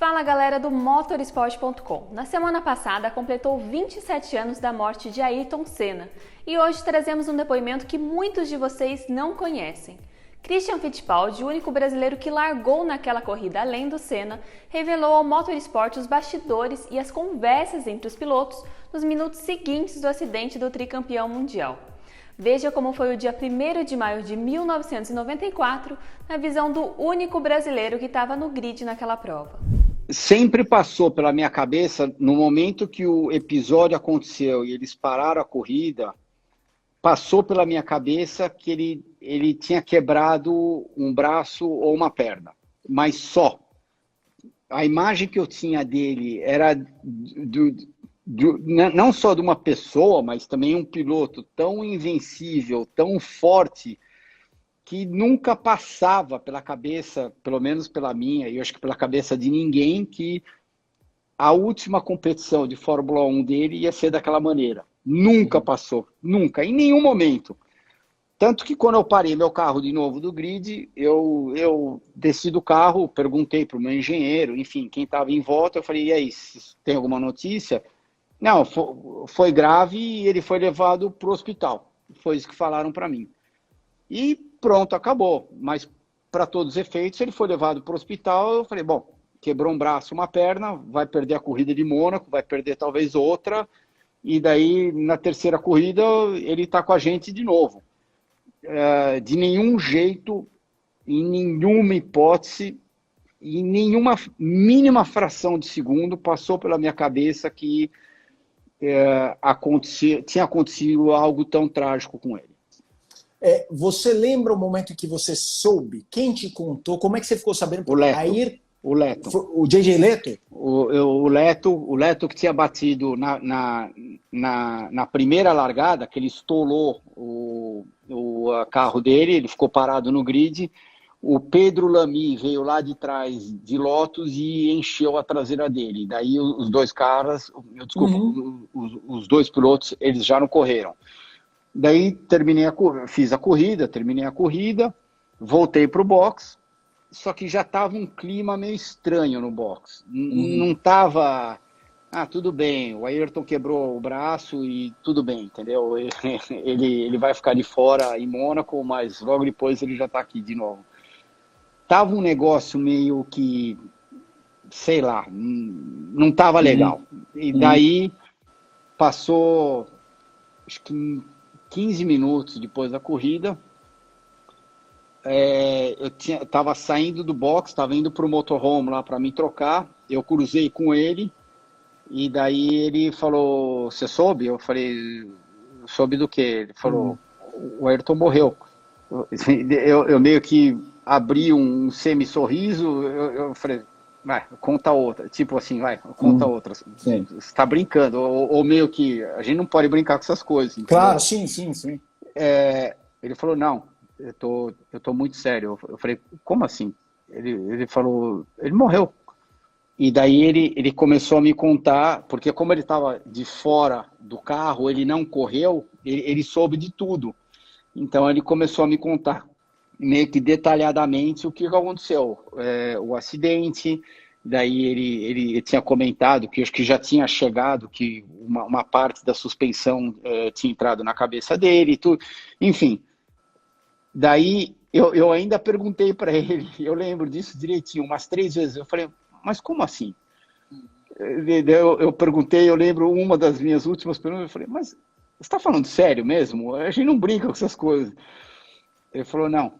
Fala galera do Motorsport.com. Na semana passada completou 27 anos da morte de Ayrton Senna e hoje trazemos um depoimento que muitos de vocês não conhecem. Christian Fittipaldi, o único brasileiro que largou naquela corrida além do Senna, revelou ao Motorsport os bastidores e as conversas entre os pilotos nos minutos seguintes do acidente do tricampeão mundial. Veja como foi o dia 1º de maio de 1994, na visão do único brasileiro que estava no grid naquela prova. Sempre passou pela minha cabeça, no momento que o episódio aconteceu e eles pararam a corrida, passou pela minha cabeça que ele tinha quebrado um braço ou uma perna, mas só. A imagem que eu tinha dele era não só de uma pessoa, mas também um piloto tão invencível, tão forte, que nunca passava pela cabeça, pelo menos pela minha, e eu acho que pela cabeça de ninguém, que a última competição de Fórmula 1 dele ia ser daquela maneira. Nunca passou, nunca, em nenhum momento. Tanto que quando eu parei meu carro de novo do grid, eu desci do carro, perguntei para o meu engenheiro, enfim, quem estava em volta, eu falei, e aí, tem alguma notícia? Não, foi grave e ele foi levado para o hospital. Foi isso que falaram para mim. E pronto, acabou. Mas, para todos os efeitos, ele foi levado para o hospital. Eu falei, bom, quebrou um braço, uma perna, vai perder a corrida de Mônaco, vai perder talvez outra. E daí, na terceira corrida, ele está com a gente de novo. De nenhum jeito, em nenhuma hipótese, em nenhuma mínima fração de segundo, passou pela minha cabeça que tinha acontecido algo tão trágico com ele. Você lembra o momento em que você soube? Quem te contou? Como é que você ficou sabendo? O Leto. O JJ Leto? O Leto que tinha batido na primeira largada, que ele estolou o carro dele, ele ficou parado no grid. O Pedro Lamy veio lá de trás de Lotus e encheu a traseira dele. Daí os dois caras, os dois pilotos, eles já não correram. Daí fiz a corrida, terminei a corrida, voltei para o box, só que já estava um clima meio estranho no box. Não estava, tudo bem, o Ayrton quebrou o braço e tudo bem, entendeu? Ele vai ficar de fora em Mônaco, mas logo depois ele já está aqui de novo. Tava um negócio meio que, sei lá, não estava legal. E daí passou, acho que 15 minutos depois da corrida, eu estava saindo do box, estava indo para o motorhome lá para me trocar, eu cruzei com ele, e daí ele falou, você soube? Eu falei, soube do quê? Ele falou, o Ayrton morreu. Eu meio que abri um semi-sorriso, eu falei, vai, conta outra. Tipo assim, vai, conta outra. Você está brincando, ou meio que, a gente não pode brincar com essas coisas. Entendeu? Claro, sim. Ele falou, não, eu tô muito sério. Eu falei, como assim? Ele falou, ele morreu. E daí ele começou a me contar, porque como ele estava de fora do carro, ele não correu, ele soube de tudo. Então ele começou a me contar meio que detalhadamente o que aconteceu, o acidente. Daí ele tinha comentado que acho que já tinha chegado, que uma parte da suspensão tinha entrado na cabeça dele, tudo. Enfim. Daí eu ainda perguntei para ele, eu lembro disso direitinho, umas 3 vezes. Eu falei, mas como assim? Eu perguntei, eu lembro uma das minhas últimas perguntas, eu falei, mas você está falando sério mesmo? A gente não brinca com essas coisas. Ele falou, não,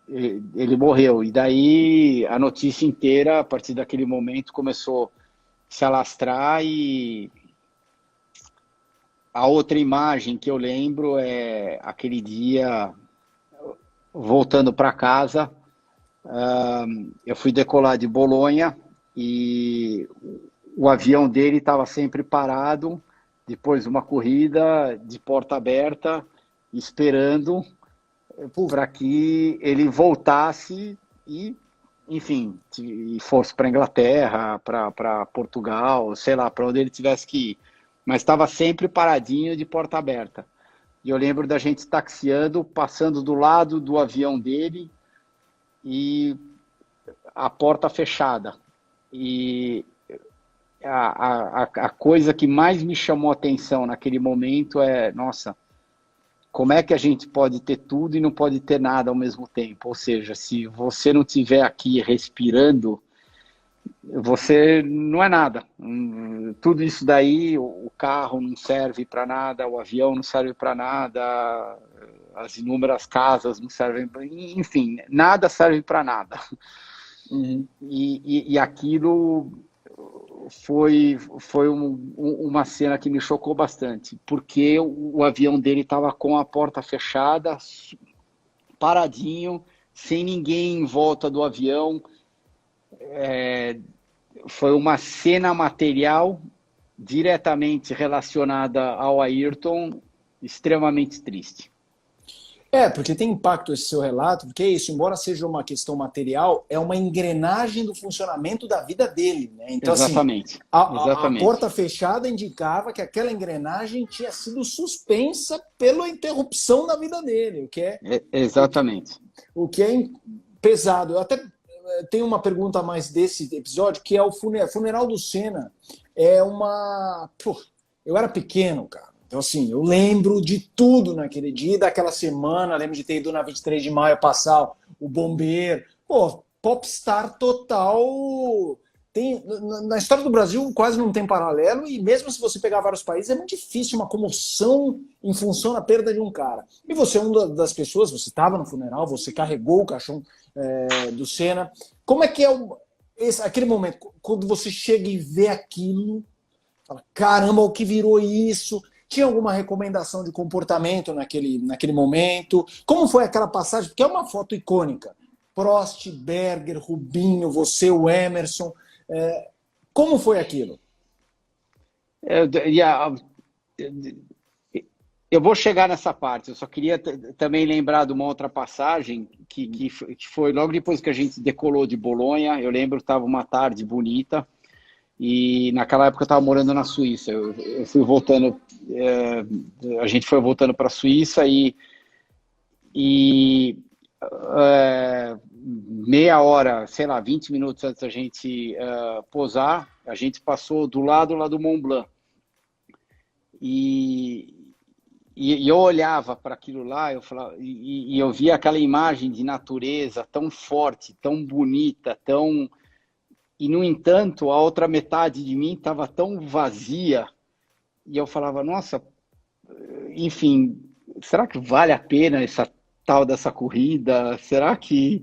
ele morreu. E daí a notícia inteira, a partir daquele momento, começou a se alastrar. E a outra imagem que eu lembro é aquele dia, voltando para casa, eu fui decolar de Bolonha e o avião dele estava sempre parado, depois de uma corrida de porta aberta, esperando para que ele voltasse e, enfim, fosse para a Inglaterra, para Portugal, sei lá, para onde ele tivesse que ir. Mas estava sempre paradinho de porta aberta. E eu lembro da gente taxiando, passando do lado do avião dele e a porta fechada. E a coisa que mais me chamou a atenção naquele momento é, nossa, como é que a gente pode ter tudo e não pode ter nada ao mesmo tempo? Ou seja, se você não estiver aqui respirando, você não é nada. Tudo isso daí, o carro não serve para nada, o avião não serve para nada, as inúmeras casas não servem para... Enfim, nada serve para nada. Uhum. E aquilo foi uma cena que me chocou bastante, porque o avião dele estava com a porta fechada, paradinho, sem ninguém em volta do avião. Foi uma cena material diretamente relacionada ao Ayrton, extremamente triste. Porque tem impacto esse seu relato, porque é isso, embora seja uma questão material, é uma engrenagem do funcionamento da vida dele, né? Então, Exatamente. assim, a Exatamente. porta fechada indicava que aquela engrenagem tinha sido suspensa pela interrupção da vida dele, Exatamente. o que é pesado. Eu até tenho uma pergunta a mais desse episódio, que é o funeral do Senna. É uma... Pô, eu era pequeno, cara. Então, assim, eu lembro de tudo naquele dia, daquela semana. Lembro de ter ido na 23 de maio passar o bombeiro. Pô, popstar total. Na história do Brasil quase não tem paralelo, e mesmo se você pegar vários países, é muito difícil uma comoção em função da perda de um cara. E você é uma das pessoas, você estava no funeral, você carregou o caixão do Senna. Como é que é aquele momento, quando você chega e vê aquilo, fala, caramba, o que virou isso? Tinha alguma recomendação de comportamento naquele momento? Como foi aquela passagem? Porque é uma foto icônica. Prost, Berger, Rubinho, você, o Emerson. Como foi aquilo? Eu vou chegar nessa parte. Eu só queria também lembrar de uma outra passagem que foi logo depois que a gente decolou de Bolonha. Eu lembro que estava uma tarde bonita. E naquela época eu estava morando na Suíça. Eu fui voltando, a gente foi voltando para a Suíça e meia hora, sei lá, 20 minutos antes da gente pousar, a gente passou do lado lá do Mont Blanc. E eu olhava para aquilo lá, eu falava, e eu via aquela imagem de natureza tão forte, tão bonita, tão... E, no entanto, a outra metade de mim estava tão vazia. E eu falava, nossa, enfim, será que vale a pena essa tal dessa corrida? Será que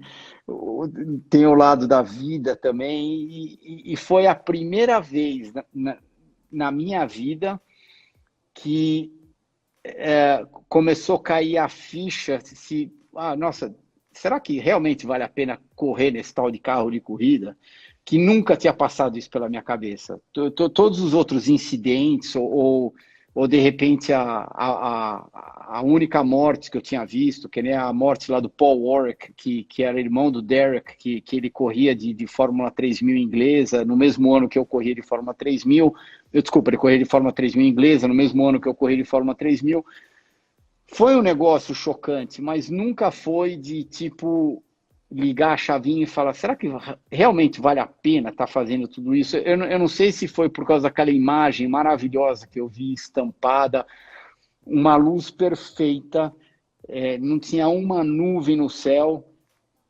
tem o lado da vida também? E foi a primeira vez na minha vida que começou a cair a ficha nossa, será que realmente vale a pena correr nesse tal de carro de corrida? Que nunca tinha passado isso pela minha cabeça. Todos os outros incidentes, ou de repente a única morte que eu tinha visto, que nem a morte lá do Paul Warwick, que era irmão do Derek, que ele corria de Fórmula 3000 inglesa, no mesmo ano que eu corria de Fórmula 3000. Desculpa, ele corria de Fórmula 3000 inglesa, no mesmo ano que eu corria de Fórmula 3000. Foi um negócio chocante, mas nunca foi de tipo... ligar a chavinha e falar, será que realmente vale a pena estar fazendo tudo isso? Eu não sei se foi por causa daquela imagem maravilhosa que eu vi estampada, uma luz perfeita, não tinha uma nuvem no céu,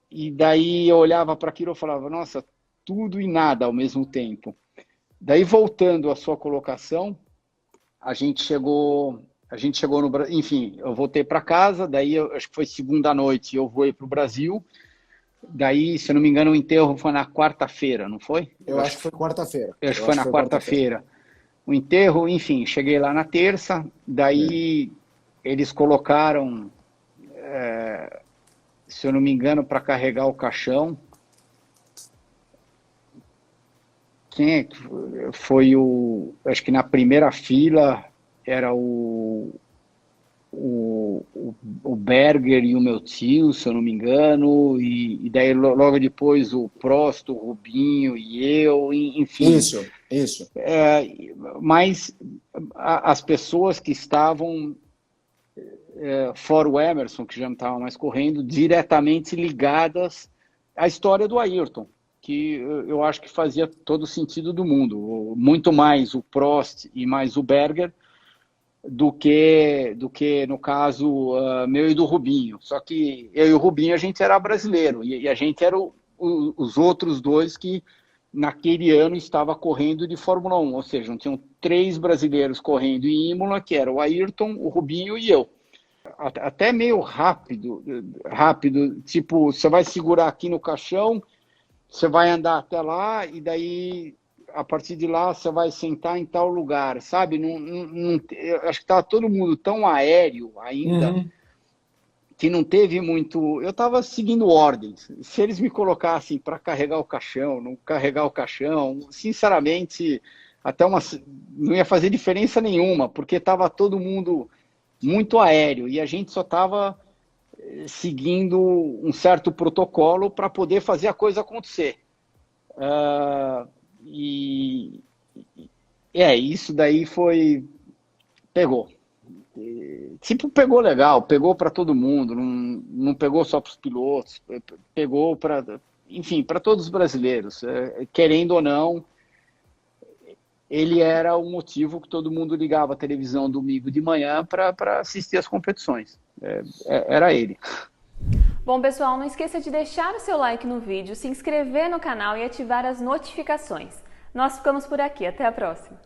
e daí eu olhava para aquilo e falava, nossa, tudo e nada ao mesmo tempo. Daí, voltando à sua colocação, a gente chegou no Brasil, enfim, eu voltei para casa, daí acho que foi segunda noite, eu voei para o Brasil. Daí, se eu não me engano, o enterro foi na quarta-feira, não foi? Eu acho que foi quarta-feira. Eu acho que foi na quarta-feira. O enterro, enfim, cheguei lá na terça, daí eles colocaram, se eu não me engano, para carregar o caixão. Quem é que foi acho que na primeira fila era o Berger e o meu tio, se eu não me engano, e daí logo depois o Prost, o Rubinho e eu, enfim. Isso. Mas as pessoas que estavam, fora o Emerson, que já não estava mais correndo, diretamente ligadas à história do Ayrton, que eu acho que fazia todo o sentido do mundo. Muito mais o Prost e mais o Berger do que no caso, meu e do Rubinho. Só que eu e o Rubinho, a gente era brasileiro, e a gente era os outros dois que naquele ano estava correndo de Fórmula 1, ou seja, tinham 3 brasileiros correndo em Imola, que era o Ayrton, o Rubinho e eu. Até meio rápido, tipo, você vai segurar aqui no caixão, você vai andar até lá, e daí, a partir de lá, você vai sentar em tal lugar, sabe? Eu acho que estava todo mundo tão aéreo ainda, que não teve muito... Eu estava seguindo ordens. Se eles me colocassem para carregar o caixão, não carregar o caixão, sinceramente, não ia fazer diferença nenhuma, porque estava todo mundo muito aéreo, e a gente só estava seguindo um certo protocolo para poder fazer a coisa acontecer. Isso daí pegou. Pegou legal, pegou para todo mundo, não pegou só para os pilotos, pegou para todos os brasileiros. Querendo ou não, ele era o motivo que todo mundo ligava a televisão domingo de manhã para assistir as competições. Era ele. Bom, pessoal, não esqueça de deixar o seu like no vídeo, se inscrever no canal e ativar as notificações. Nós ficamos por aqui. Até a próxima!